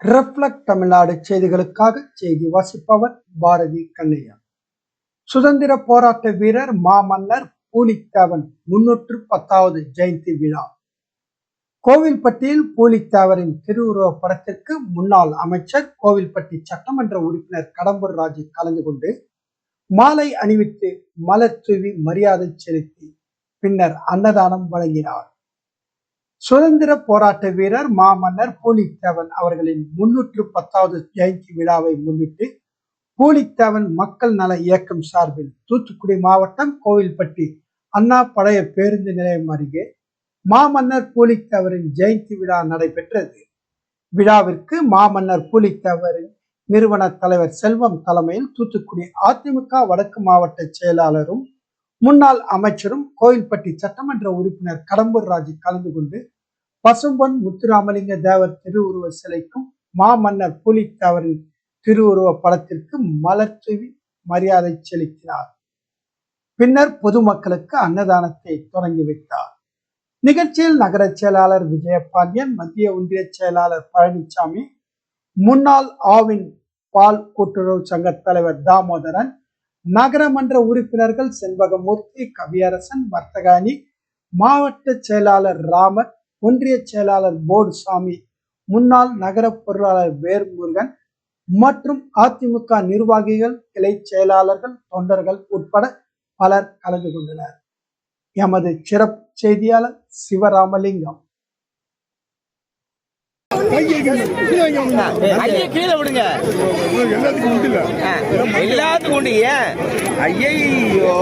Reflect Tamil Nadu செய்திகளுக்காக செய்தி வாசிப்பவர் பாரதி கண்ணையா. சுதந்திர போராட்ட வீரர் மாமன்னர் பூலித்தேவன் 310வது ஜெயந்தி விழா. கோவில்பட்டியில் பூலித்தேவரின் திருவுருவப் படத்திற்கு முன்னாள் அமைச்சர், கோவில்பட்டி சட்டமன்ற உறுப்பினர் கடம்பூர் ராஜு கலந்து கொண்டு மாலை அணிவித்து மலர் தூவி மரியாதை செலுத்தி பின்னர் அன்னதானம் வழங்கினார். சுதந்திர போராட்ட வீரர் மாமன்னர் பூலித்தேவன் அவர்களின் 310வது ஜெயந்தி விழாவை முன்னிட்டு பூலித்தேவன் மக்கள் நல இயக்கம் சார்பில் தூத்துக்குடி மாவட்டம் கோவில்பட்டி அண்ணா பழைய பேருந்து நிலையம் அருகே மாமன்னர் பூலித்தேவரின் ஜெயந்தி விழா நடைபெற்றது. விழாவிற்கு மாமன்னர் பூலித்தேவரின் நிறுவன தலைவர் செல்வம் தலைமையில் தூத்துக்குடி அதிமுக வடக்கு மாவட்ட செயலாளரும் முன்னாள் அமைச்சரும் கோவில்பட்டி சட்டமன்ற உறுப்பினர் கடம்பூர் ராஜு கலந்து கொண்டு பசும்பொன் முத்துராமலிங்க தேவர் திருவுருவ சிலைக்கும் மாமன்னர் பூலித்தேவரின் திருவுருவ படத்திற்கு மலர் தூவி மரியாதை செலுத்தினார். பின்னர் பொதுமக்களுக்கு அன்னதானத்தை தொடங்கி வைத்தார். நிகழ்ச்சியில் நகர செயலாளர் விஜயபாண்டியன், மத்திய ஒன்றிய செயலாளர் பழனிசாமி, முன்னாள் ஆவின் பால் கூட்டுறவு சங்க தலைவர் தாமோதரன், நகரமன்ற உறுப்பினர்கள் செண்பகமூர்த்தி, கவியரசன், வர்த்தகாணி, மாவட்ட செயலாளர் ராமர், ஒன்றிய செயலாளர் போர்டு சாமி, முன்னாள் நகர பொருளாளர் வேர்முருகன் மற்றும் அதிமுக நிர்வாகிகள், கிளை செயலாளர்கள், தொண்டர்கள் உட்பட பலர் கலந்து கொண்டனர். எமது சிறப்பு செய்தியாளர் சிவராமலிங்கம். கீழே விடுங்க, எல்லாத்துக்கும் உண்டு. ஐயோ